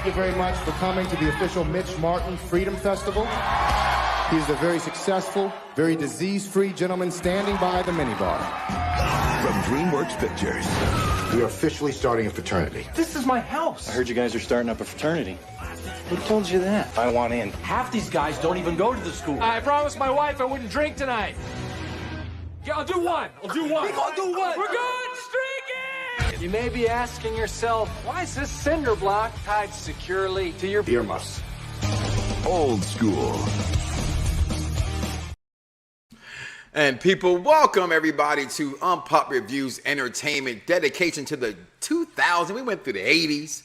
thank you very much for coming to the official Mitch Martin Freedom Festival. He's a very successful, very disease-free gentleman standing by the minibar. From DreamWorks Pictures. We are officially starting a fraternity. This is my house. I heard you guys are starting up a fraternity. Who told you that? I want in. Half these guys don't even go to the school. I promised my wife I wouldn't drink tonight. Yeah, I'll do one. We're gonna do what? We're good streaking! You may be asking yourself, why is this cinder block tied securely to your Earmuffs. Old school. And people, welcome everybody to Unpopular Reviews Entertainment, dedication to the 2000s. We went through the 80s,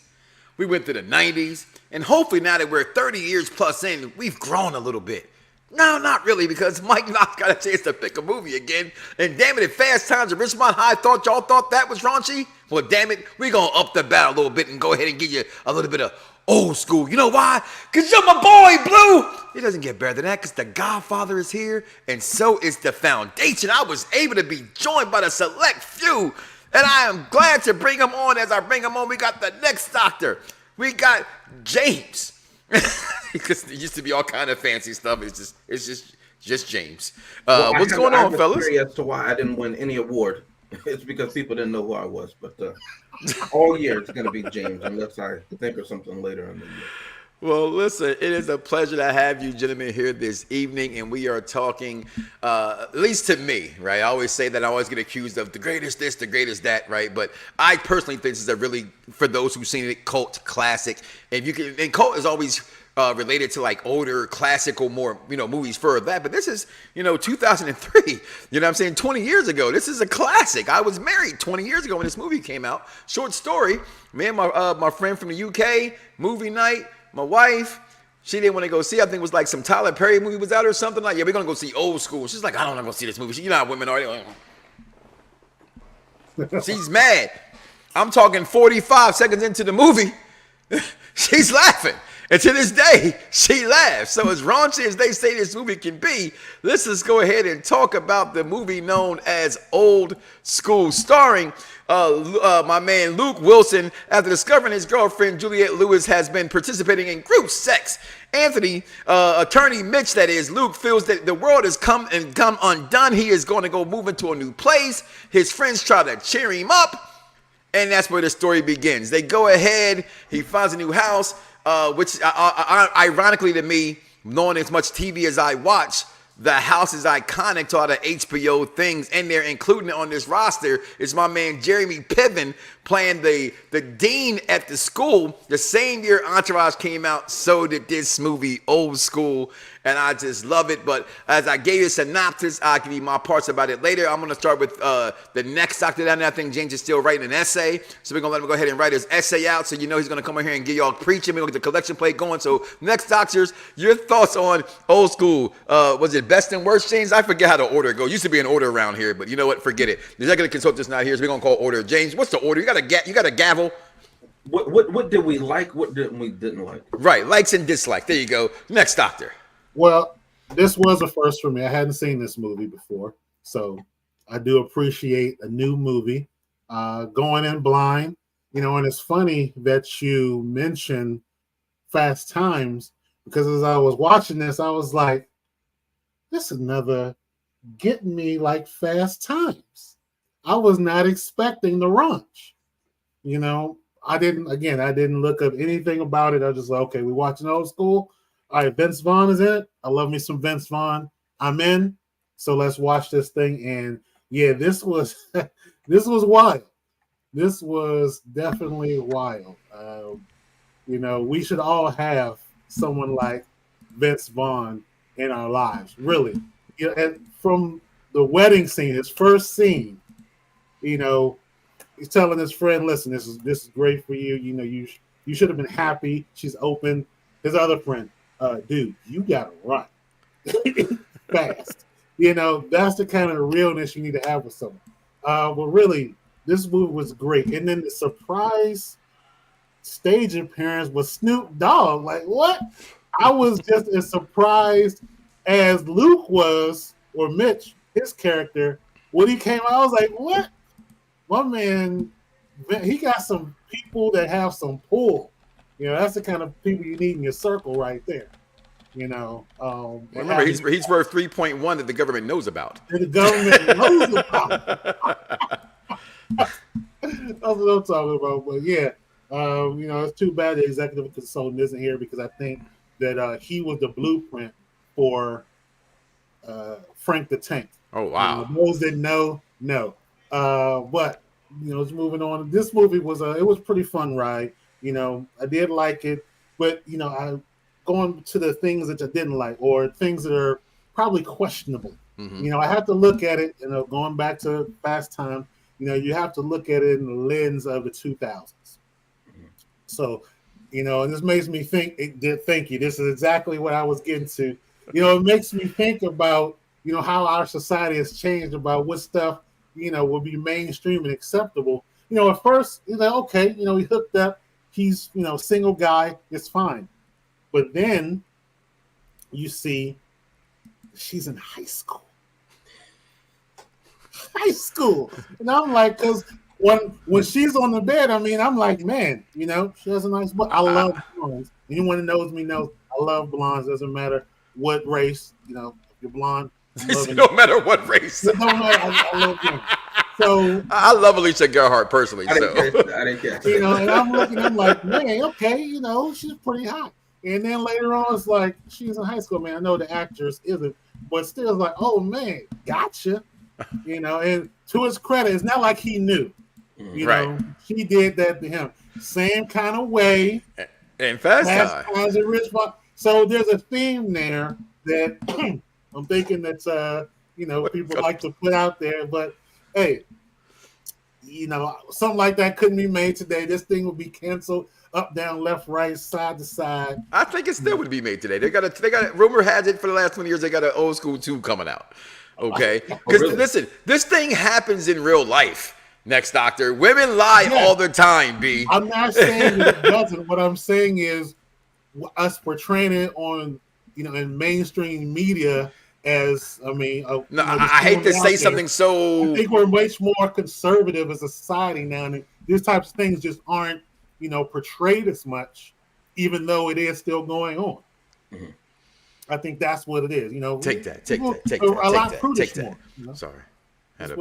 we went through the 90s, and hopefully now that we're 30 years plus in, we've grown a little bit. No, not really, because Mike Knoxxx got a chance to pick a movie again. And damn it, at Fast Times at Ridgemont High, y'all thought that was raunchy? Well, damn it, we're going to up the bat a little bit and go ahead and give you a little bit of old school. You know why? Because you're my boy, Blue. It doesn't get better than that because the Godfather is here, and so is the Foundation. I was able to be joined by the select few, and I am glad to bring them on. As I bring them on, we got the next doctor. We got James. Because it used to be all kind of fancy stuff. It's just James. What's going on, fellas? As to why I didn't win any award, it's because people didn't know who I was. But all year it's going to be James, unless I think of something later in the year. Well, listen, it is a pleasure to have you gentlemen here this evening, and we are talking, at least to me, right? I always say that I always get accused of the greatest this, the greatest that, right? But I personally think this is a really, for those who've seen it, cult classic. And cult is always related to like older classical, more, movies for that. But this is, 2003, you know what I'm saying? 20 years ago. This is a classic. I was married 20 years ago when this movie came out. Short story, me and my friend from the UK, movie night. My wife, she didn't want to go see. I think it was like some Tyler Perry movie was out or something. Like, yeah, we're going to go see Old School. She's like, I don't want to go see this movie. You know how women are. She's mad. I'm talking 45 seconds into the movie. She's laughing. And to this day, she laughs. So as raunchy as they say this movie can be, let's just go ahead and talk about the movie known as Old School, starring my man Luke Wilson. After discovering his girlfriend Juliette Lewis has been participating in group sex, attorney Mitch, that is, Luke feels that the world has come undone. He is going to go move into a new place. His friends try to cheer him up, and that's where the story begins. They go ahead. He finds a new house. Which ironically to me, knowing as much TV as I watch, the house is iconic to all the HBO things in there, including on this roster is my man Jeremy Piven playing the dean at the school. The same year Entourage came out, so did this movie, Old School, and I just love it. But as I gave you a synopsis, I'll give you my parts about it later. I'm going to start with the next doctor down there. I think James is still writing an essay, so we're going to let him go ahead and write his essay out, so he's going to come in here and get y'all preaching. We're going to get the collection plate going. So next doctors, your thoughts on Old School. Was it best and worst, James? I forget how the order goes. Used to be an order around here, but you know what? Forget it. The executive consultant's not here, so we're going to call order. James, what's the order? You got a gavel. What did we like? What didn't like? Right, likes and dislikes. There you go. Next doctor. Well, this was a first for me. I hadn't seen this movie before, so I do appreciate a new movie. Going in blind, and it's funny that you mentioned Fast Times, because as I was watching this, I was like, this is another get me like Fast Times. I was not expecting the raunch. I didn't look up anything about it. I was just like, okay, we're watching Old School. All right, Vince Vaughn is in it. I love me some Vince Vaughn. I'm in. So let's watch this thing. And yeah, this was wild. This was definitely wild. We should all have someone like Vince Vaughn in our lives, really. And from the wedding scene, his first scene, he's telling his friend, listen, this is great for you. You should have been happy. She's open. His other friend, dude, you gotta run fast. That's the kind of realness you need to have with someone. But really, this movie was great. And then the surprise stage appearance was Snoop Dogg. Like, what? I was just as surprised as Luke was, or Mitch, his character, when he came out. I was like, what? My man, he got some people that have some pull. You know, that's the kind of people you need in your circle right there. You know, remember, he's worth 3.1 that the government knows about. The government knows about. That's what I'm talking about. But yeah, you know, it's too bad the executive consultant isn't here because I think that he was the blueprint for Frank the Tank. Oh wow! Those that know. But you know, it's moving on. This movie was it was a pretty fun ride. You know, I did like it, but you know, I going to the things that I didn't like or things that are probably questionable. Mm-hmm. You know, I have to look at it. You know, going back to Fast Time. You know, you have to look at it in the lens of the 2000s. Mm-hmm. So, you know, and this makes me think. Thank you. This is exactly what I was getting to. You know, it makes me think about, you know, how our society has changed about what stuff, you know, will be mainstream and acceptable. You know, at first, you're like, okay, you know, he hooked up. He's, you know, single guy. It's fine. But then you see she's in high school. And I'm like, because when she's on the bed, I mean, I'm like, man, you know, she has a nice butt. I love blondes. Anyone who knows me knows I love blondes. Doesn't matter what race, you know, if you're blonde. No matter what race. It don't matter. I love them. So I love Alicia Gerhardt personally. I didn't catch that. You know, and I'm looking, I'm like, man, okay, you know, she's pretty hot. And then later on, it's like, she's in high school, man. I know the actress isn't, but still, it's like, oh, man, gotcha. You know, and to his credit, it's not like he knew. You know, she did that to him. Same kind of way. And Fast Time. So there's a theme there that I'm thinking that's, you know, people like to put out there. But, hey, you know, something like that couldn't be made today. This thing would be canceled. Up, down, left, right, side to side. I think it still would be made today. They got a rumor has it for the last 20 years they got an old school 2 coming out. Okay? Because listen, this thing happens in real life. Next Doctor. Women lie all the time, B. I'm not saying that it doesn't. What I'm saying is us portraying it on, you know, in mainstream media as, I mean, no, I hate to say something so. I think we're much more conservative as a society now, and these types of things just aren't, you know, portrayed as much, even though it is still going on. Mm-hmm. I think that's what it is. You know, take that. Sorry, had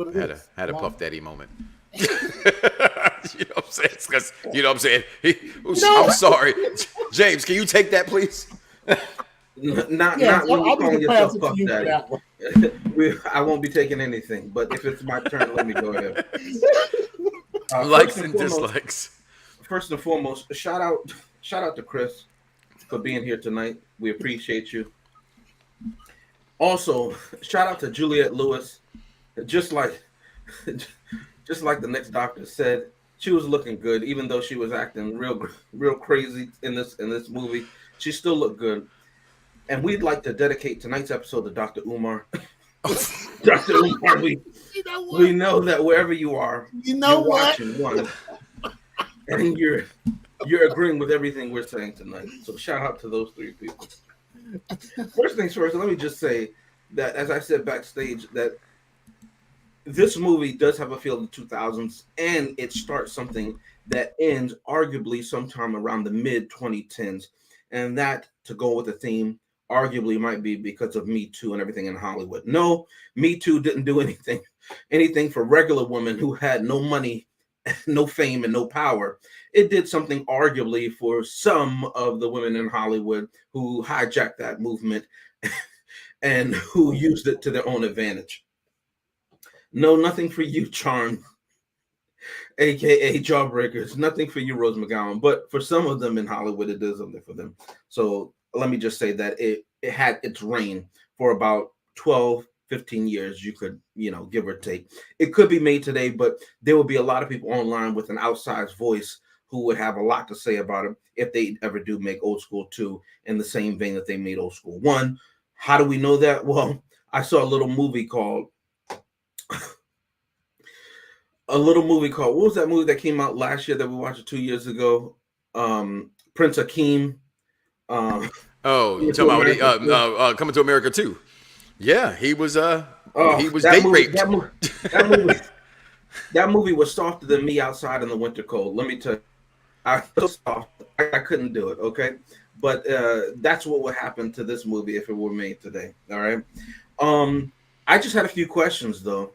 a Puff Daddy moment. You know what I'm saying? Because you know what I'm saying. I'm sorry, James. Can you take that, please? Not when you calling yourself Puff Daddy. I won't be taking anything. But if it's my turn, let me go ahead. Likes and dislikes. First and foremost, shout out to Chris for being here tonight. We appreciate you. Also, shout out to Juliette Lewis. Just like the Next Doctor said, she was looking good, even though she was acting real crazy in this movie. She still looked good. And we'd like to dedicate tonight's episode to Dr. Umar. Dr. Umar, we know that wherever you are, you're watching one. And you're agreeing with everything we're saying tonight. So shout out to those 3 people. First things first, let me just say that, as I said backstage, that this movie does have a feel of the 2000s, and it starts something that ends arguably sometime around the mid-2010s. And that, to go with the theme, arguably might be because of Me Too and everything in Hollywood. No, Me Too didn't do anything for regular women who had no money, no fame, and no power. It did something arguably for some of the women in Hollywood who hijacked that movement and who used it to their own advantage. No, nothing for you, Charm, aka Jawbreakers. Nothing for you, Rose McGowan. But for some of them in Hollywood, it did something for them. So let me just say that it had its reign for about 12, 15 years, you could, you know, give or take. It could be made today, but there will be a lot of people online with an outsized voice who would have a lot to say about it if they ever do make Old School 2 in the same vein that they made Old School 1. How do we know that? Well, I saw a little movie called, what was that movie that came out last year that we watched 2 years ago? Prince Akeem. You're talking about Coming to America 2. Yeah, he was date raped. That movie was softer than me outside in the winter cold. Let me tell you, I was so soft. I couldn't do it. Okay, but that's what would happen to this movie if it were made today. All right. I just had a few questions though.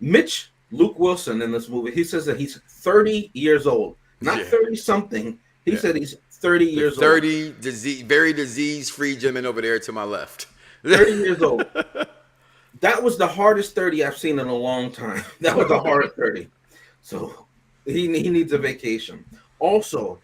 Mitch Luke Wilson in this movie, he says that he's 30 years old, not 30 something. He said he's 30 years 30 old. Very disease-free gentleman over there to my left. 30 years old. That was the hardest 30 I've seen in a long time. That was the hardest 30. So he needs a vacation. Also,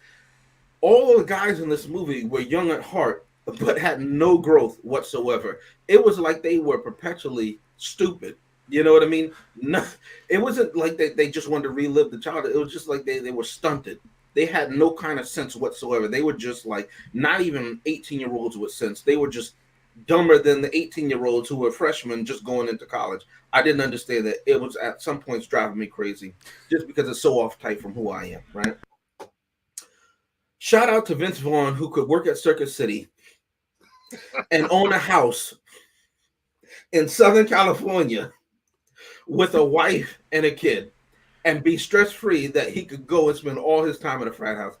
all of the guys in this movie were young at heart, but had no growth whatsoever. It was like they were perpetually stupid. You know what I mean? No, it wasn't like they just wanted to relive the childhood. It was just like they were stunted. They had no kind of sense whatsoever. They were just like not even 18-year-olds with sense. They were just dumber than the 18-year-olds who were freshmen just going into college. I didn't understand that. It was at some points driving me crazy just because it's so off type from who I am, right? Shout out to Vince Vaughn, who could work at Circuit City and own a house in Southern California with a wife and a kid and be stress-free that he could go and spend all his time in a frat house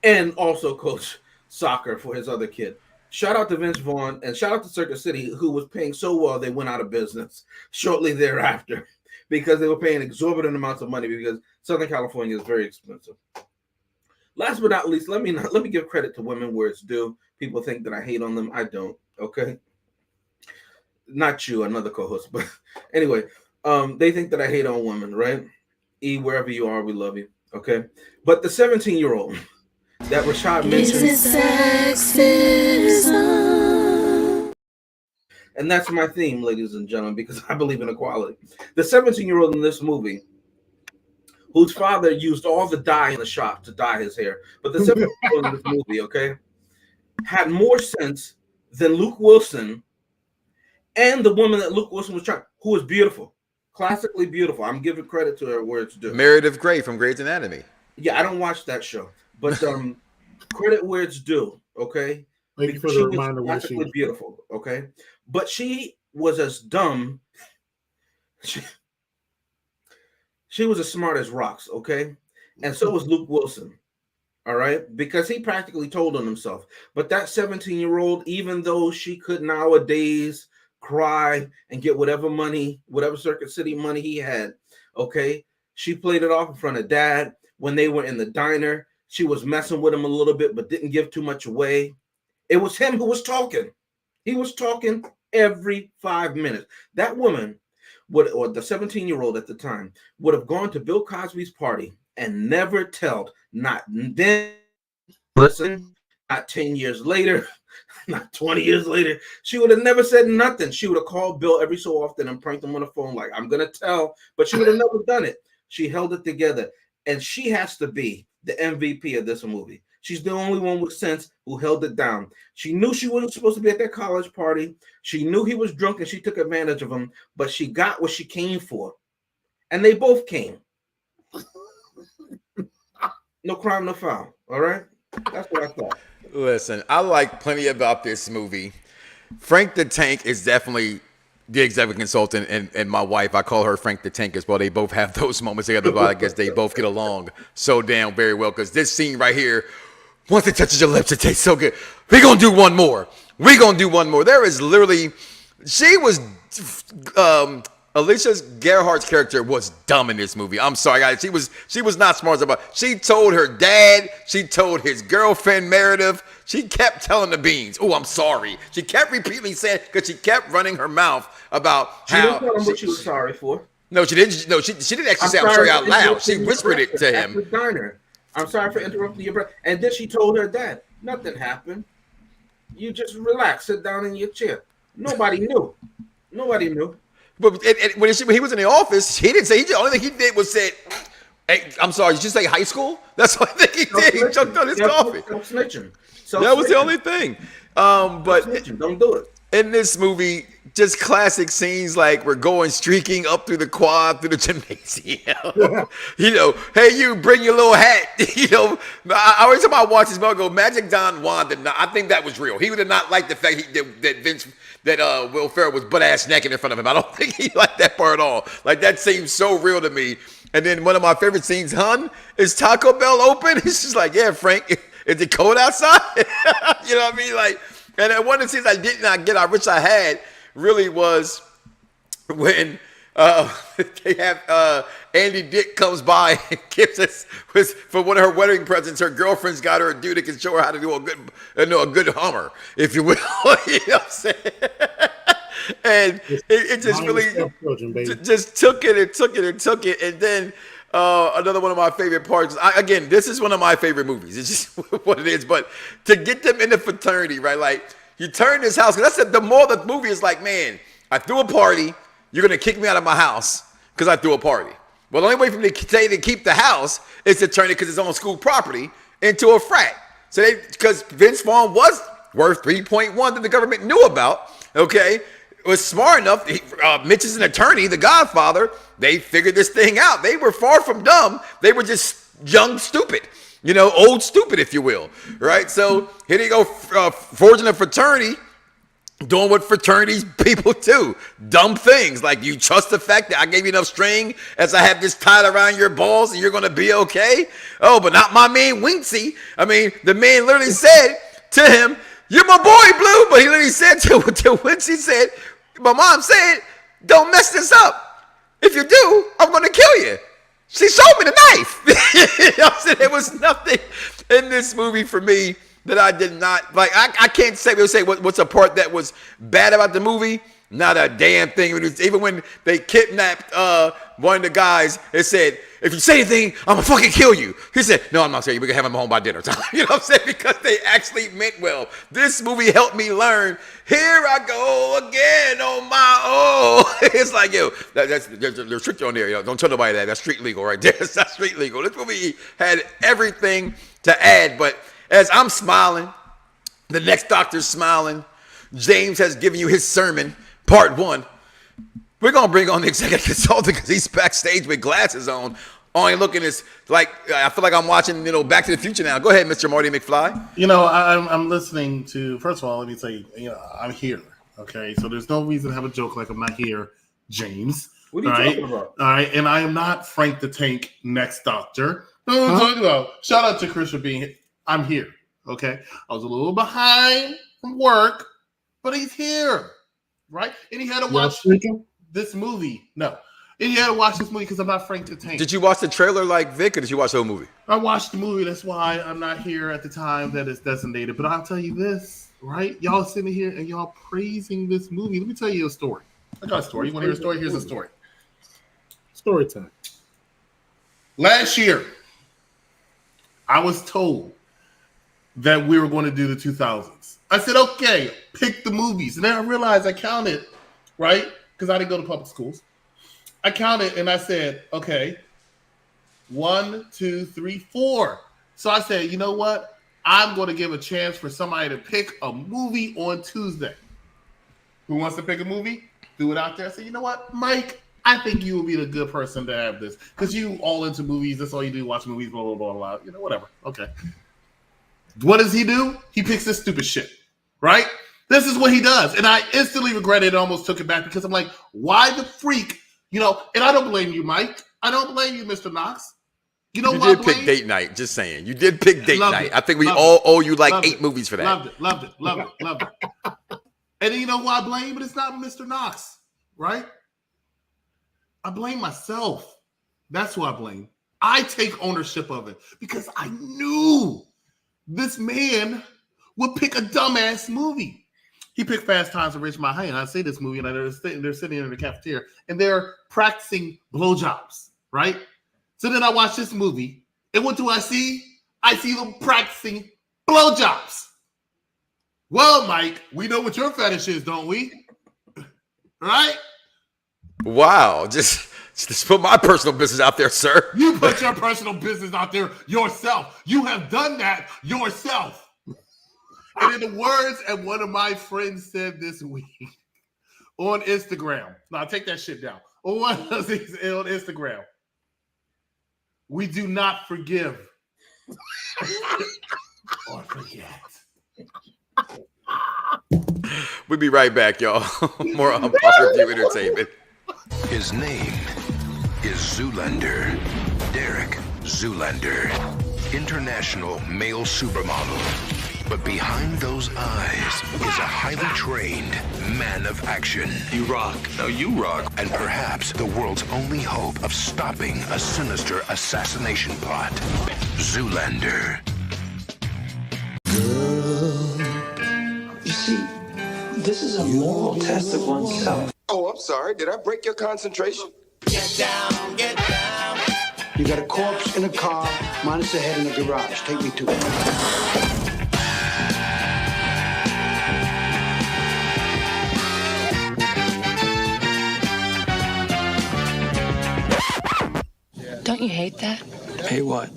and also coach soccer for his other kid. Shout out to Vince Vaughn and shout out to Circuit City, who was paying so well they went out of business shortly thereafter because they were paying exorbitant amounts of money because Southern California is very expensive. Last but not least, let me give credit to women where it's due. People think that I hate on them. I don't, okay? Not you, another co-host. But anyway, they think that I hate on women, right? E, wherever you are, we love you, okay? But the 17-year-old that Rashad mentioned. And that's my theme, ladies and gentlemen, because I believe in equality. The 17-year-old in this movie, whose father used all the dye in the shop to dye his hair, but the 17-year-old in this movie, okay, had more sense than Luke Wilson and the woman that Luke Wilson was trying, who was beautiful, classically beautiful. I'm giving credit to her where it's due. Meredith Grey from Grey's Anatomy. Yeah, I don't watch that show, but credit where it's due, okay? Thank you for the reminder. Classically beautiful, okay? But she was as dumb. She was as smart as rocks, okay? And so was Luke Wilson, all right? Because he practically told on himself. But that 17-year-old, even though she could nowadays cry and get whatever money, whatever Circuit City money he had, okay? She played it off in front of Dad. When they were in the diner, she was messing with him a little bit, but didn't give too much away. It was him who was talking. He was talking every 5 minutes. That woman, or the 17-year-old at the time, would have gone to Bill Cosby's party and never told, not then, listen, not 10 years later, not 20 years later. She would have never said nothing. She would have called Bill every so often and pranked him on the phone like, I'm going to tell, but she would have never done it. She held it together, and she has to be the MVP of this movie. She's the only one with sense who held it down. She knew she wasn't supposed to be at that college party. She knew he was drunk and she took advantage of him, but she got what she came for. And they both came. No crime, no foul. All right? That's what I thought. Listen, I like plenty about this movie. Frank the Tank is definitely the executive consultant, and my wife, I call her Frank the Tank as well. They both have those moments together, but I guess they both get along so damn very well because this scene right here, once it touches your lips, it tastes so good. We're going to do one more. We're going to do one more. There is literally, she was, Alicia Gerhardt's character was dumb in this movie. I'm sorry, guys. She was not smart about it. She told her dad. She told his girlfriend, Meredith. She kept telling the beans, oh, I'm sorry. She kept repeatedly saying, because she kept running her mouth about how. She didn't tell him what she was sorry for. No, she didn't. No, she didn't actually say I'm sorry out loud. She whispered it to him. The diner. I'm sorry for interrupting your breath. And then she told her dad, nothing happened. You just relax, sit down in your chair. Nobody knew. Nobody knew. But when he was in the office, he didn't say. The only thing he did was say, "Hey, I'm sorry. Did you say high school?" That's the only thing he did. He choked on his coffee. Snitching. That was the only thing. But don't do it. In this movie, just classic scenes like we're going streaking up through the quad, through the gymnasium. You know, hey, you bring your little hat. You know, every time I watch this movie, I go, Magic Don Juan did not. I think that was real. He would have not liked the fact that Will Ferrell was butt ass naked in front of him. I don't think he liked that part at all. Like that seems so real to me. And then one of my favorite scenes, is Taco Bell open? It's just like, yeah, Frank, is it cold outside? You know what I mean? Like, and then one of the scenes I did not get, I wish I had, really was when they have Andy Dick comes by and gives us for one of her wedding presents. Her girlfriend's got her a dude that can show her how to do a good Hummer, if you will. You know what I'm saying? And it just really just took it. And then another one of my favorite parts. Again, this is one of my favorite movies. It's just what it is. But to get them in the fraternity, right? Like you turn this house. That's the more the movie is like, man, I threw a party. You're gonna kick me out of my house because I threw a party. Well, the only way for me to keep the house is to turn it, because it's on school property, into a frat. So because Vince Vaughn was worth 3.1 that the government knew about. Okay. Was smart enough. Mitch is an attorney, the Godfather. They figured this thing out. They were far from dumb. They were just young, stupid, old stupid, if you will, right? So here they go, forging a fraternity, doing what fraternities people do, dumb things like you trust the fact that I gave you enough string as I have this tied around your balls and you're going to be okay. Oh, but not my man Wincy. I mean, the man literally said to him, "You're my boy, Blue," but he literally said to Wincy, said, my mom said, "Don't mess this up. If you do, I'm going to kill you." She showed me the knife. You know what I'm saying? There was nothing in this movie for me that I did not like. I can't say what's a part that was bad about the movie. Not a damn thing. Even when they kidnapped one of the guys, it said, "If you say anything, I'm gonna fucking kill you." He said, "No, I'm not saying. We can have him home by dinner time." You know what I'm saying? Because they actually meant well. This movie helped me learn. Here I go again on my own. It's like, yo, there's restriction on there. Don't tell nobody that. That's street legal right there. That's not street legal. This movie had everything to add. But as I'm smiling, the next doctor's smiling. James has given you his sermon. Part 1. We're going to bring on the executive consultant because he's backstage with glasses on. Only looking as like, I feel like I'm watching, Back to the Future now. Go ahead, Mr. Marty McFly. I'm listening to, first of all, let me say, I'm here. Okay. So there's no reason to have a joke like I'm not here, James. What are you talking about? All right. And I am not Frank the Tank next doctor. Shout out to Chris for being here. I'm here. Okay. I was a little behind from work, but he's here. Right? And he had to watch this movie. No. And he had to watch this movie because I'm not Frank the Tank. Did you watch the trailer like Vic, or did you watch the whole movie? I watched the movie. That's why I'm not here at the time that it's designated. But I'll tell you this, right? Y'all sitting here and y'all praising this movie. Let me tell you a story. I got a story. You want to hear a story? Here's a story. Story time. Last year, I was told that we were going to do the 2000s. I said, okay, pick the movies. And then I realized I counted, right? Because I didn't go to public schools. I counted and I said, okay, 1, 2, 3, 4. So I said, you know what? I'm going to give a chance for somebody to pick a movie on Tuesday. Who wants to pick a movie? Do it out there. I said, you know what, Mike? I think you will be the good person to have this. Because you all into movies. That's all you do, watch movies, blah, blah, blah, blah. Whatever. Okay. What does he do? He picks this stupid shit. Right? This is what he does. And I instantly regretted it and almost took it back because I'm like, why the freak? And I don't blame you, Mike. I don't blame you, Mr. Knoxxx. You did pick date night, just saying. You did pick date night. I think we all owe you like 8 movies for that. Loved it. And then you know who I blame? But it's not Mr. Knoxxx, right? I blame myself. That's who I blame. I take ownership of it because I knew this man would pick a dumbass movie. He picked Fast Times at Ridgemont High, and I say this movie, and they're sitting in the cafeteria, and they're practicing blowjobs, right? So then I watch this movie, and what do I see? I see them practicing blowjobs. Well, Mike, we know what your fetish is, don't we? Right? Wow, just put my personal business out there, sir. You put your personal business out there yourself. You have done that yourself. And in the words that one of my friends said this week, on Instagram. No, take that shit down. On Instagram. We do not forgive or forget. We'll be right back, y'all. More Unpopular Review Entertainment. His name is Zoolander. Derek Zoolander. International male supermodel. But behind those eyes is a highly trained man of action. You rock. No, you rock. And perhaps the world's only hope of stopping a sinister assassination plot. Zoolander. You see, this is a moral test of oneself. Oh, I'm sorry. Did I break your concentration? Get down, get down. You got a corpse in a car, minus a head in a garage. Take me to it. Don't you hate that? Hey, what?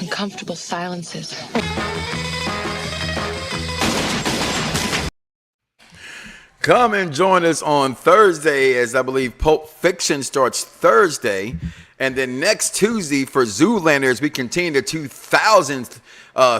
Uncomfortable silences. Come and join us on Thursday, as I believe Pulp Fiction starts Thursday. And then next Tuesday for Zoolander, as we continue the 2000th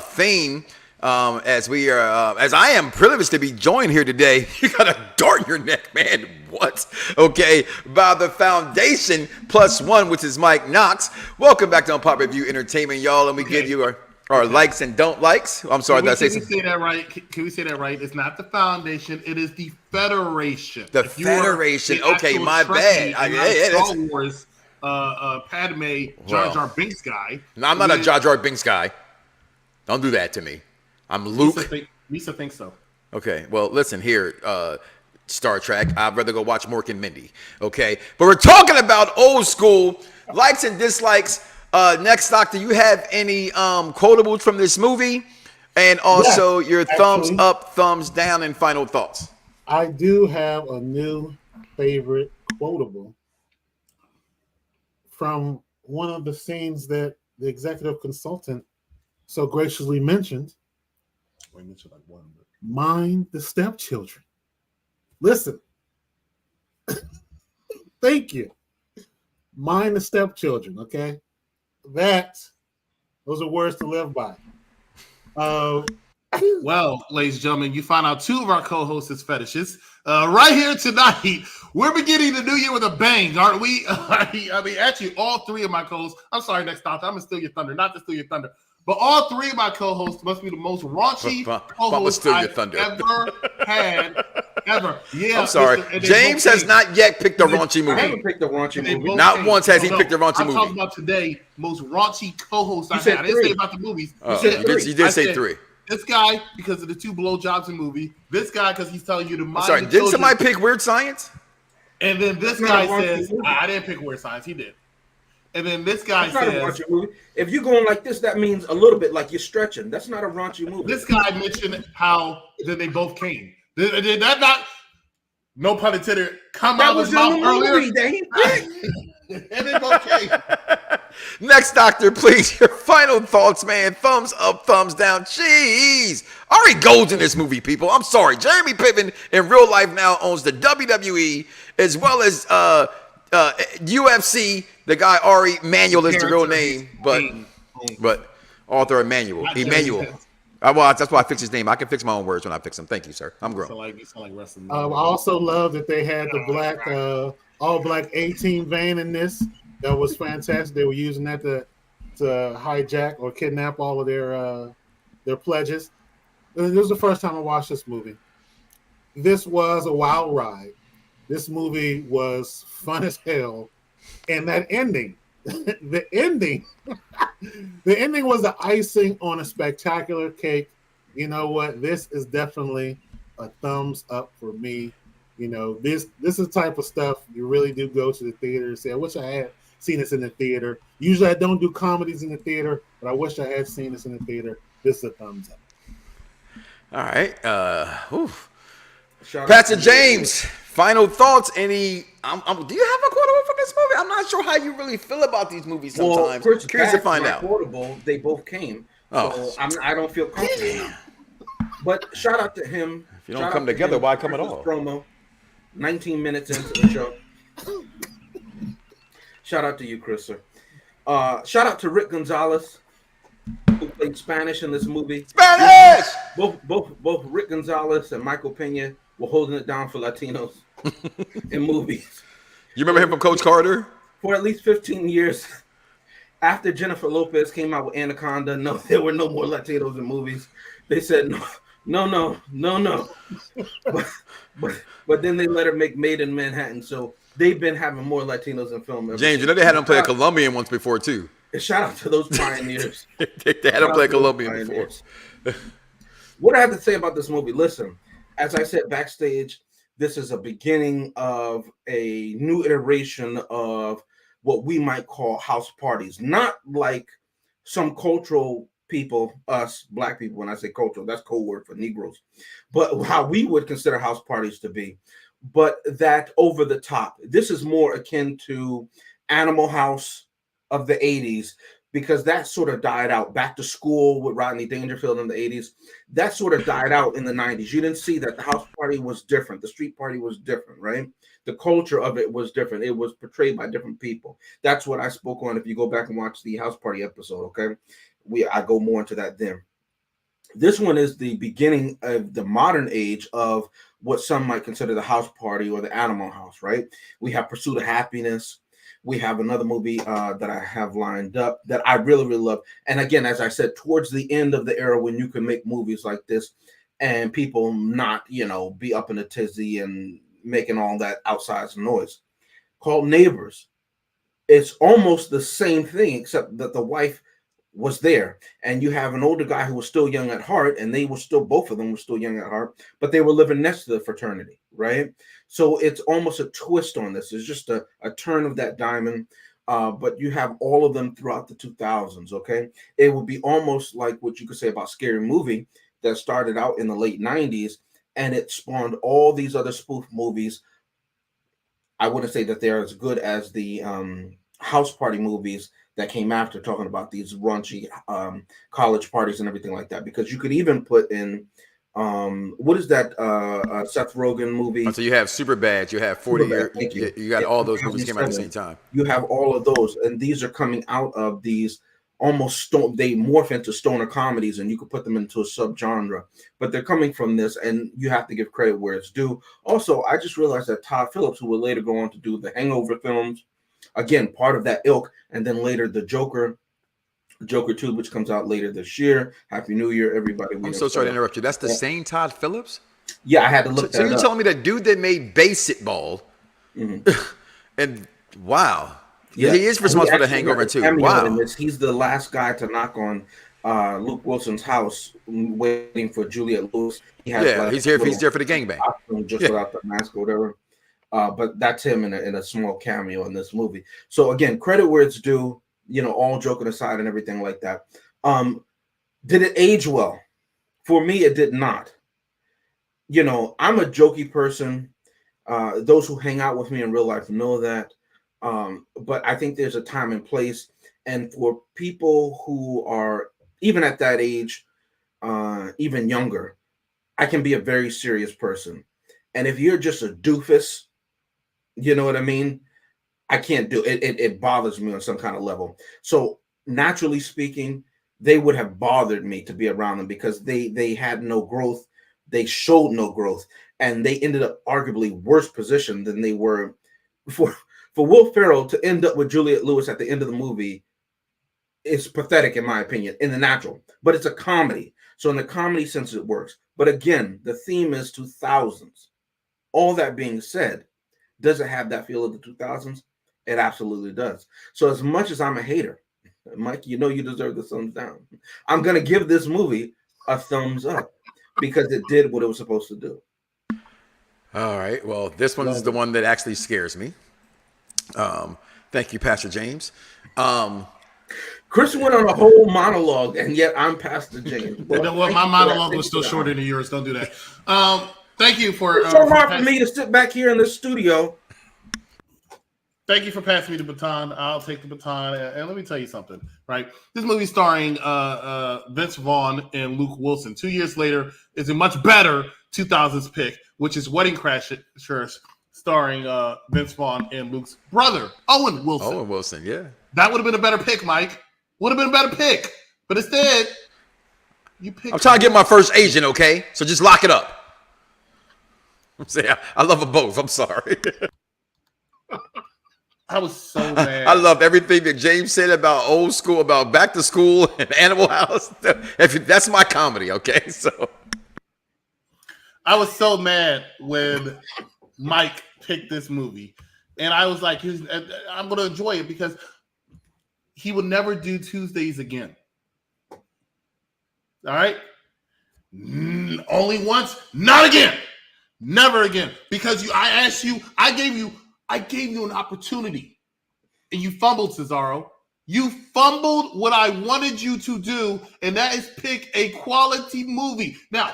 theme. As we are, as I am privileged to be joined here today. You got a dart in your neck, man. What? Okay, by the Foundation +1, which is Mike Knoxxx. Welcome back to Unpopular Review Entertainment, y'all. And we give you our likes and don't likes. I'm sorry, did I say something? Can we say that right? Can we say that right? It's not the Foundation. It is the Federation. The Federation. Okay, my bad. Star Wars, Padme, Jar Jar Binks guy. No, I'm not a Jar Jar Binks guy. Don't do that to me. I'm Luke. Lisa thinks so. Okay, well, listen here, Star Trek. I'd rather go watch Mork and Mindy. Okay, but we're talking about old school likes and dislikes. Next, Doctor, you have any quotables from this movie? And also your thumbs up, thumbs down, and final thoughts. I do have a new favorite quotable from one of the scenes that the executive consultant so graciously mentioned. Mind the stepchildren. Listen. Thank you. Mind the stepchildren, okay? Those are words to live by. Well, ladies and gentlemen, you find out two of our co-hosts is fetishes. Right here tonight, we're beginning the new year with a bang, aren't we? I mean, actually, all three of my co-hosts. I'm sorry, next doctor. I'm gonna steal your thunder. Not to steal your thunder. But all three of my co-hosts must be the most raunchy co-hosts I've ever had. Ever. Yeah. I'm sorry. James has not yet picked a raunchy movie. I haven't picked a raunchy movie. Not once has he picked a raunchy movie. I'm talking about today, most raunchy co-hosts I've had. I didn't say about the movies. You did say three. This guy, because of the two blowjobs in the movie. This guy, because he's telling you to mind. Sorry, didn't somebody pick Weird Science? And then this guy says, I didn't pick Weird Science. He did. And then this guy says, if you're going like this, that means a little bit like you're stretching. That's not a raunchy movie. This guy mentioned how then they both came. Did that not, no pun intended, come out of his mouth earlier? And they both came. Next, Doctor, please, your final thoughts, man. Thumbs up, thumbs down. Jeez. Ari Gold's in this movie, people. I'm sorry. Jeremy Piven in real life now owns the WWE as well as UFC. The guy Ari Manuel is the real name, but author Emmanuel. Well, that's why I fix his name. I can fix my own words when I fix them. Thank you, sir. I'm grown. You sound like wrestling. I also love that they had the black, all black 18 van in this. That was fantastic. They were using that to hijack or kidnap all of their pledges. This was the first time I watched this movie. This was a wild ride. This movie was fun as hell. And that ending, the ending was the icing on a spectacular cake. You know what? This is definitely a thumbs up for me. You know, this is the type of stuff you really do go to the theater and say, I wish I had seen this in the theater. Usually I don't do comedies in the theater, but I wish I had seen this in the theater. This is a thumbs up. All right. Pastor James, final thoughts. Do you have a quotable for this movie? I'm not sure how you really feel about these movies sometimes. Well, curious to find out. Quotable, they both came. So I don't feel comfortable now. But shout out to him. If you don't come together, why come at all? Promo. 19 minutes into the show. Shout out to you, Chris, sir. Shout out to Rick Gonzalez, who played Spanish in this movie. Spanish! Both Rick Gonzalez and Michael Pena were holding it down for Latinos in movies. You remember him from Coach Carter? For at least 15 years. After Jennifer Lopez came out with Anaconda, no, there were no more Latinos in movies. They said no. But then they let her make Made in Manhattan. So they've been having more Latinos in film. James, you know they had him play a Colombian once before too. Shout out to those pioneers. They had him play a Colombian before. What I have to say about this movie, listen, as I said backstage, this is a beginning of a new iteration of what we might call house parties. Not like some cultural people, us black people, when I say cultural, that's code word for Negroes, but how we would consider house parties to be, but that over the top. This is more akin to Animal House of the 80s, because that sort of died out. Back to School with Rodney Dangerfield in the 80s, that sort of died out in the 90s. You didn't see that. The house party was different. The street party was different, right? The culture of it was different. It was portrayed by different people. That's what I spoke on. If you go back and watch the house party episode, okay? I go more into that then. This one is the beginning of the modern age of what some might consider the house party or the Animal House, right? We have Pursuit of Happiness. We have another movie that I have lined up that I really, really love. And again, as I said, towards the end of the era when you can make movies like this and people not, be up in a tizzy and making all that outsized noise, called Neighbors. It's almost the same thing, except that the wife was there, and you have an older guy who was still young at heart, and both of them were still young at heart, but they were living next to the fraternity, right? So it's almost a twist on this. It's just a turn of that diamond, but you have all of them throughout the 2000s, okay? It would be almost like what you could say about Scary Movie that started out in the late 90s, and it spawned all these other spoof movies. I wouldn't say that they're as good as the house party movies that came after, talking about these raunchy college parties and everything like that, because you could even put in what is that Seth Rogen movie? So you have Superbad, you have 40 Year, you got all those movies came out at the same time. You have all of those, and these are coming out of these almost they morph into stoner comedies, and you could put them into a subgenre, but they're coming from this, and you have to give credit where it's due. Also, I just realized that Todd Phillips, who will later go on to do the Hangover films, again, part of that ilk, and then later the Joker 2, which comes out later this year. Happy New Year, everybody. I'm so sorry to interrupt you. That's the same Todd Phillips? Yeah, I had to look that up. So you're telling me that dude that made Baseball, and wow. Yeah, he is responsible for the Hangover too. Wow. He's the last guy to knock on Luke Wilson's house waiting for Juliette Lewis. He's here for the gangbang. Just without the mask or whatever. But that's him in a small cameo in this movie. So again, credit where it's due, all joking aside and everything like that. Did it age well? For me, it did not. I'm a jokey person. Those who hang out with me in real life know that. But I think there's a time and place. And for people who are even at that age, even younger, I can be a very serious person. And if you're just a doofus, you know what I mean? I can't do it. It bothers me on some kind of level. So naturally speaking, they would have bothered me to be around them because they had no growth. They showed no growth. And they ended up arguably worse positioned than they were before. For Will Ferrell to end up with Juliette Lewis at the end of the movie is pathetic, in my opinion, in the natural. But it's a comedy. So in the comedy sense, it works. But again, the theme is 2000s. All that being said, does it have that feel of the 2000s? It absolutely does. So as much as I'm a hater, Mike, you deserve the thumbs down. I'm going to give this movie a thumbs up because it did what it was supposed to do. All right. Well, this one is the one that actually scares me. Thank you, Pastor James. Chris went on a whole monologue, and yet I'm Pastor James. My monologue was still shorter than yours. Don't do that. Thank you for. It's so hard for me to sit back here in the studio. Thank you for passing me the baton. I'll take the baton. And let me tell you something, right? This movie starring Vince Vaughn and Luke Wilson 2 years later is a much better 2000s pick, which is Wedding Crashers starring Vince Vaughn and Luke's brother, Owen Wilson. Owen Wilson, yeah. That would have been a better pick, Mike. Would have been a better pick. But instead, you picked. I'm trying to get my first Asian, okay? So just lock it up. I'm saying I love them both. I'm sorry. I was so mad. I love everything that James said about old school, about Back to School and Animal House. That's my comedy, okay? So I was so mad when Mike picked this movie. And I was like, I'm going to enjoy it because he would never do Tuesdays again. All right? Only once, not again. Never again. Because I asked you, I gave you an opportunity. And you fumbled, Cesaro. You fumbled what I wanted you to do, and that is pick a quality movie. Now,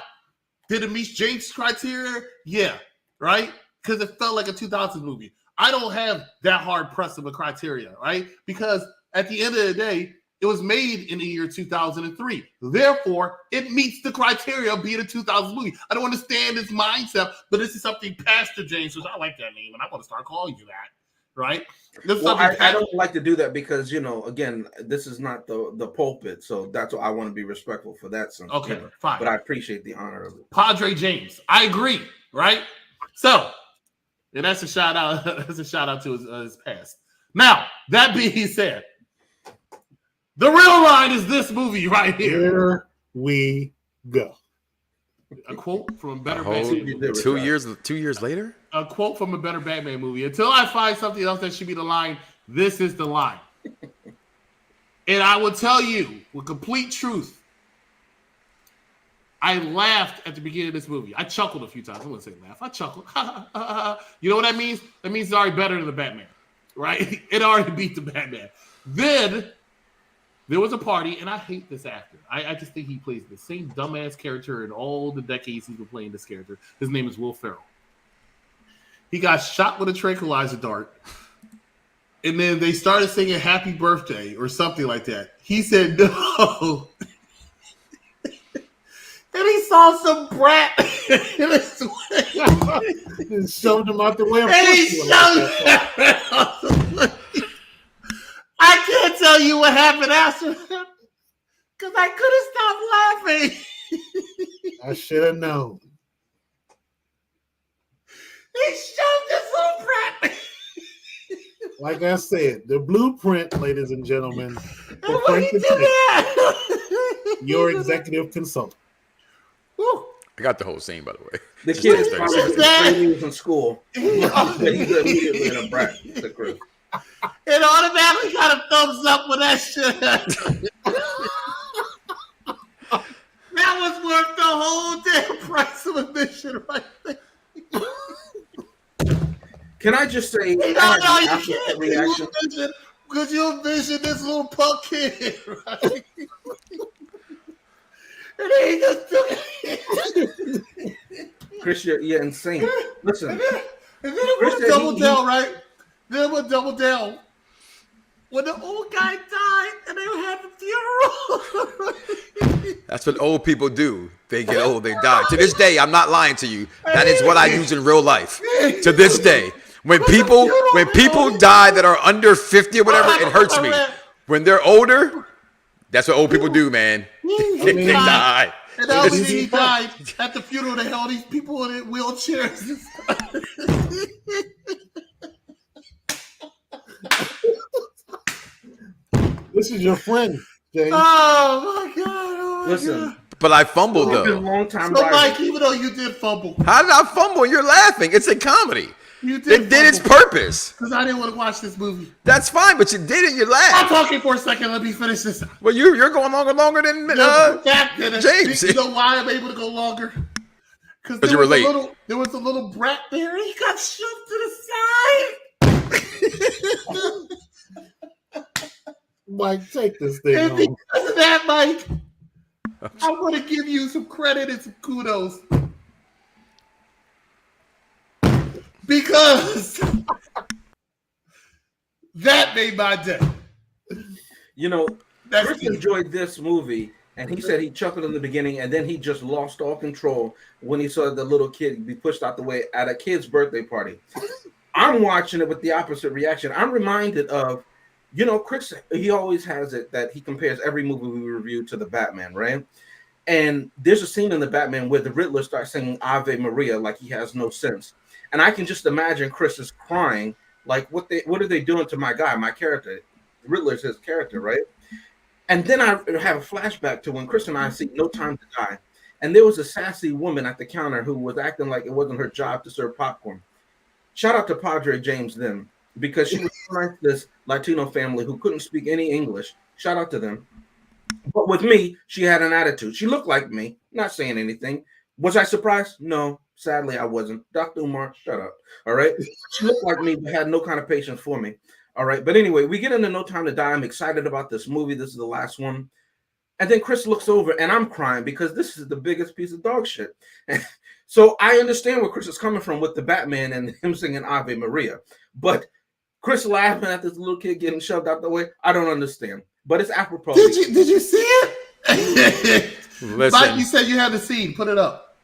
did it meet James' criteria? Yeah, right? Because it felt like a 2000 movie. I don't have that hard press of a criteria, right? Because at the end of the day, it was made in the year 2003. Therefore, it meets the criteria of being a 2000 movie. I don't understand this mindset, but this is something Pastor James says, I like that name, and I want to start calling you that, right? Well, I don't like to do that because, again, this is not the pulpit, so that's why I want to be respectful for that. Okay, fine. But I appreciate the honor of it. Padre James, I agree, right? So, and that's a shout out. That's a shout out to his past. Now, that being said, the real line is this movie right here. Here we go. A quote from a better Batman movie. 2 years later? A quote from a better Batman movie. Until I find something else that should be the line, this is the line. And I will tell you with complete truth, I laughed at the beginning of this movie. I chuckled a few times. I wouldn't say laugh. I chuckled. You know what that means? That means it's already better than the Batman, right? It already beat the Batman. Then there was a party, and I hate this actor. I just think he plays the same dumbass character in all the decades he's been playing this character. His name is Will Ferrell. He got shot with a tranquilizer dart, and then they started singing Happy Birthday or something like that. He said no. And he saw some brat in his way. And shoved him out the way. And he shoved him out the way. I can't tell you what happened after that because I couldn't stop laughing. I should have known. He shoved this little brat. Like I said, the blueprint, ladies and gentlemen, for Frank your executive consultant. I got the whole scene, by the way. The kid is probably from school. He's immediately in a brat. It automatically got a thumbs up with that shit. That was worth the whole damn price of admission right there. Can I just say, you can't. Reaction? Could you envision this little punk kid, right? And he just took it. Chris, you're insane. Listen. And then it was double down, right? Then it was double down. When the old guy died and they had the funeral. That's what old people do. They get old, they die. To this day, I'm not lying to you. That is what I use in real life. To this day. When people die that are under 50 or whatever, it hurts me. When they're older, that's what old people do, man. They die. And now when he died at the funeral, they had all these people in wheelchairs. This is your friend, James. Oh my God! Listen, but I fumbled though. A long time so, Mike, even though you did fumble, how did I fumble? You're laughing. It's a comedy. It did its purpose. Because I didn't want to watch this movie. That's fine, but you did it. You laughed. I'm talking for a second. Let me finish this. Well, you're going longer than James. You know why I'm able to go longer? Because you were late. There was a little brat there. And he got shoved to the side. Mike, take this thing and home. Because of that, Mike, I'm going to give you some credit and some kudos. Because that made my day. Chris enjoyed this movie And he said he chuckled in the beginning, and then he just lost all control when he saw the little kid be pushed out the way at a kid's birthday party. I'm watching it with the opposite reaction. I'm reminded of, Chris, he always has it that he compares every movie we review to the Batman, right? And there's a scene in the Batman where the Riddler starts singing Ave Maria like he has no sense. And I can just imagine Chris is crying, like, what are they doing to my guy, my character? Riddler's his character, right? And then I have a flashback to when Chris and I see No Time to Die. And there was a sassy woman at the counter who was acting like it wasn't her job to serve popcorn. Shout out to Padre James then, because she was like this Latino family who couldn't speak any English. Shout out to them. But with me, she had an attitude. She looked like me, not saying anything. Was I surprised? No, sadly I wasn't. Dr. Umar, shut up. All right. She looked like me, but had no kind of patience for me. All right. But anyway, we get into No Time to Die. I'm excited about this movie. This is the last one. And then Chris looks over and I'm crying because this is the biggest piece of dog shit. So I understand where Chris is coming from with the Batman and him singing Ave Maria. But Chris laughing at this little kid getting shoved out the way, I don't understand. But it's apropos. Did you see it? Listen, Mike, you said you had the scene. Put it up.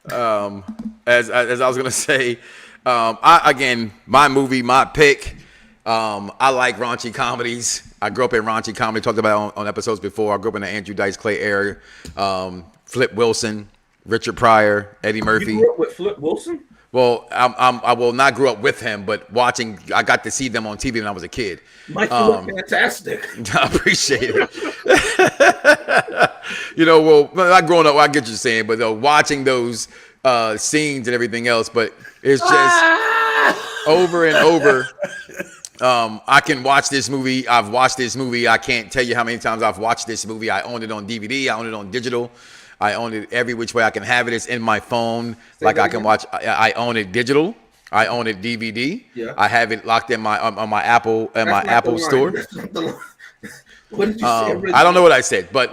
As I was gonna say, my movie, my pick. I like raunchy comedies. I grew up in raunchy comedy. Talked about it on episodes before. I grew up in the Andrew Dice Clay era. Flip Wilson, Richard Pryor, Eddie Murphy. You grew up with Flip Wilson? Well, I will not grew up with him, but I got to see them on TV when I was a kid. Mike, you look fantastic. I appreciate it. Not growing up, I get what you're saying, but watching those scenes and everything else, but it's just over and over. I can watch this movie. I've watched this movie. I can't tell you how many times I've watched this movie. I own it on DVD. I own it on digital. I own it every which way I can have it. It's in my phone. I can watch. I own it digital. I own it DVD. Yeah. I have it locked in on my Apple store. What did you say? I don't know what I said, but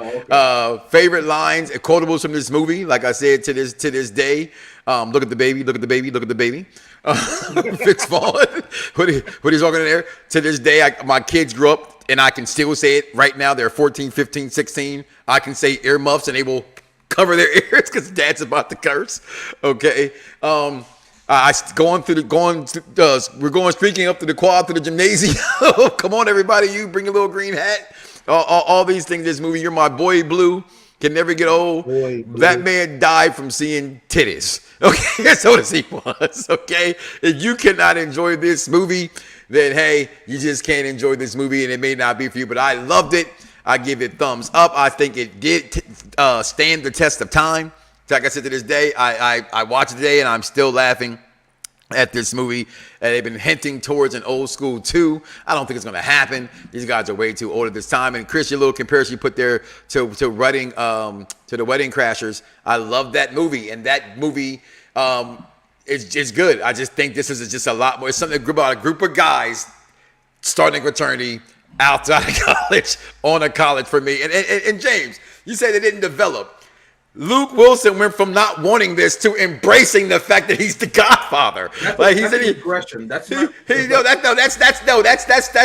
favorite lines, quotables from this movie. Like I said, to this day, look at the baby, look at the baby, look at the baby. Fitz Vaughn, when he's walking in there. To this day, my kids grew up, and I can still say it right now. They're 14, 15, 16. I can say earmuffs, and they will cover their ears because Dad's about to curse. Okay. We're going streaking up to the quad to the gymnasium. Come on, everybody, you bring a little green hat. All these things. This movie, You're My Boy Blue, can never get old. That man died from seeing titties. Okay, so does he was. Okay, if you cannot enjoy this movie, then hey, you just can't enjoy this movie, and it may not be for you. But I loved it. I give it thumbs up. I think it did stand the test of time. Like I said, to this day, I watch it today, and I'm still laughing at this movie. And they've been hinting towards an old school 2. I don't think it's going to happen. These guys are way too old at this time. And Chris, your little comparison you put there to the Wedding Crashers, I love that movie. And that movie is good. I just think this is just a lot more. It's something about a group of guys starting a fraternity outside of college, on a college for me. And James, you say they didn't develop. Luke Wilson went from not wanting this to embracing the fact that he's the Godfather. That's aggression. That's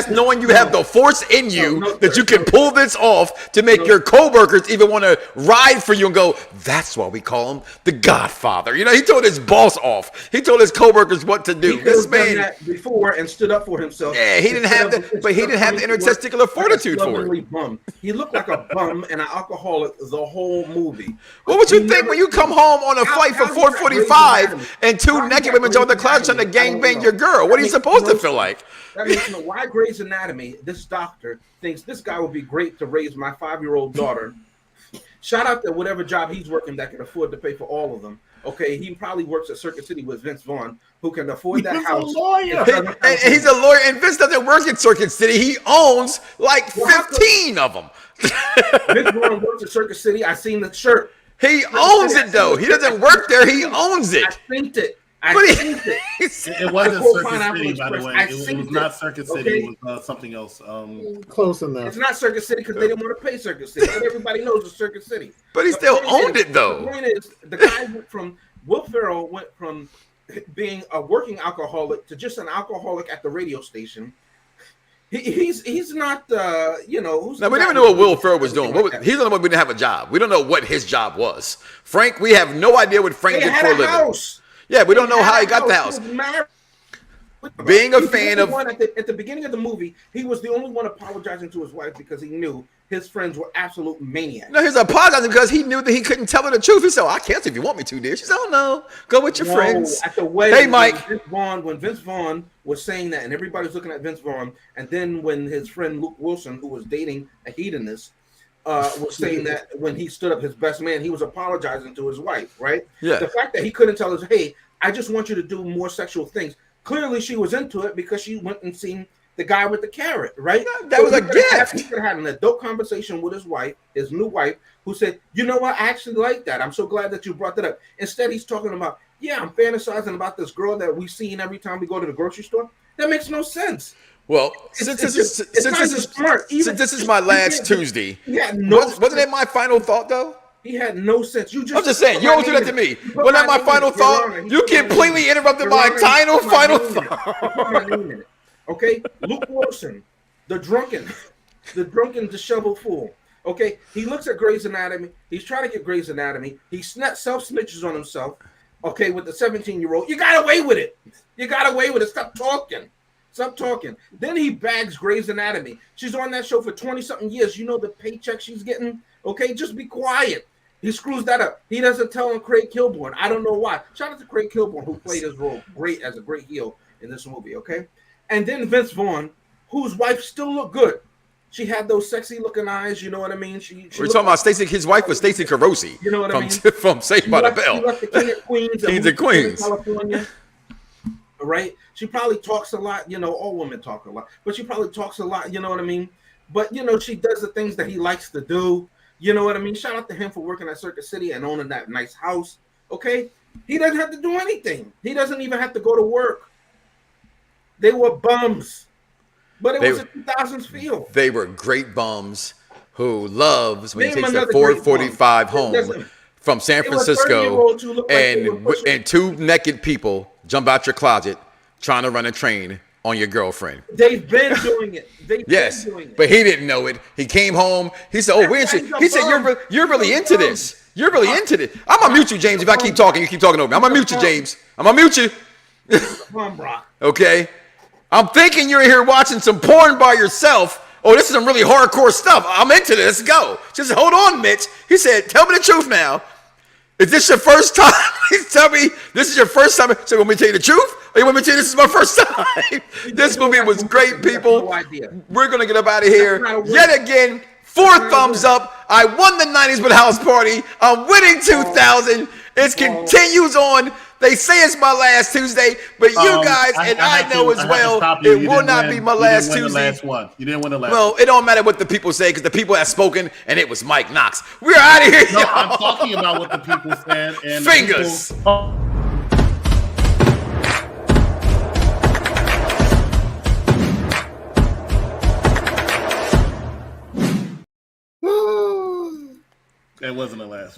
knowing you have the force in you that you can pull this off to make your coworkers even want to ride for you and go, that's why we call him the Godfather. You know, he told his boss off. He told his coworkers what to do. This man done that before and stood up for himself. Yeah, he didn't have the intertesticular fortitude for it. Bum. He looked like a bum and an alcoholic the whole movie. What would you think when you come home on a flight for 4:45 and 2 naked women join the closet trying to gangbang your girl? What are you supposed to feel like? That means, why Grey's Anatomy, this doctor thinks this guy would be great to raise my 5-year-old daughter. Shout out to whatever job he's working that can afford to pay for all of them. Okay, he probably works at Circuit City with Vince Vaughn, who can afford that house. He's a lawyer. He's a lawyer, and Vince doesn't work at Circuit City. He owns like 15 of them. Vince Vaughn works at Circuit City. I seen the shirt. He owns it, though. He doesn't work there. He owns it. I synced it. It wasn't Circuit City, by the way. It was not Circuit City. It was something else. Close enough. It's not Circuit City because they didn't want to pay Circuit City. But everybody knows it's Circuit City. But he still owned it, though. The point is, the guy Will Ferrell went from being a working alcoholic to just an alcoholic at the radio station. He's not who's now we never knew what Will Ferrell was doing. He's the only one we didn't have a job. We don't know what his job was. Frank, we have no idea what Frank did for a living. House. Yeah, we don't know how he got the house. Being a fan of at the beginning of the movie, he was the only one apologizing to his wife because he knew his friends were absolute maniacs. No, he's apologizing because he knew that he couldn't tell her the truth. He said, I can't if you want me to, dear. She said, oh, no, go with your friends. At the wedding, hey, Mike. When Vince Vaughn was saying that, and everybody was looking at Vince Vaughn, and then when his friend Luke Wilson, who was dating a hedonist, was saying that when he stood up, his best man, he was apologizing to his wife, right? Yeah. The fact that he couldn't tell her, hey, I just want you to do more sexual things. Clearly, she was into it because she went and seen the guy with the carrot, right? That was a gift. He could have had an adult conversation with his wife, his new wife, who said, you know what, I actually like that. I'm so glad that you brought that up. Instead, he's talking about, yeah, I'm fantasizing about this girl that we seen every time we go to the grocery store. That makes no sense. Well, since this is my last Tuesday, wasn't it my final thought, though? He had no sense. I'm just saying, you always do that to me. Wasn't that my final thought? You completely interrupted my final thought. Okay, Luke Wilson, the drunken disheveled fool. Okay, he looks at Grey's Anatomy. He's trying to get Grey's Anatomy. He self-snitches on himself. Okay, with the 17-year-old. You got away with it. Stop talking. Then he bags Grey's Anatomy. She's on that show for 20-something years. You know the paycheck she's getting? Okay, just be quiet. He screws that up. He doesn't tell him Craig Kilborn. I don't know why. Shout out to Craig Kilborn, who played his role great as a great heel in this movie, okay? And then Vince Vaughn, whose wife still looked good. She had those sexy looking eyes, you know what I mean? We're talking about Stacey. His wife was Stacey Carosi. You know what I mean? From Saved by the Bell. She left the King of Queens. Kings and Queens. California. Right? She probably talks a lot. You know, all women talk a lot. But she probably talks a lot, you know what I mean? But, you know, she does the things that he likes to do. You know what I mean? Shout out to him for working at Circus City and owning that nice house. Okay? He doesn't have to do anything. He doesn't even have to go to work. They were bums. But it was a 2000s feel. They were great bums who loves when he takes the 445 home from San Francisco and two naked people jump out your closet trying to run a train on your girlfriend. They've been doing it. Yes, but he didn't know it. He came home. He said, "Oh, we're interested." He said, "You're really into this. You're really into this." I'm gonna mute you, James. If I keep talking, you keep talking over me. I'm gonna mute you, James. I'm gonna mute you. Okay. I'm thinking you're here watching some porn by yourself. Oh, this is some really hardcore stuff. I'm into this. Let's go. She said, hold on, Mitch. He said, tell me the truth now. Is this your first time? Tell me this is your first time. So you want me to tell you the truth? Or you want me to tell you this is my first time? This movie was great, people. We're going to get up out of here. Yet again, 4 thumbs up. I won the 90s with House Party. I'm winning 2000. It continues on. They say it's my last Tuesday, but you guys and I know as well it will not be my last Tuesday. You didn't win the last one. Well, it don't matter what the people say because the people have spoken, and it was Mike Knoxxx. We're out of here. No, I'm talking about what the people said. And fingers. That wasn't the last one.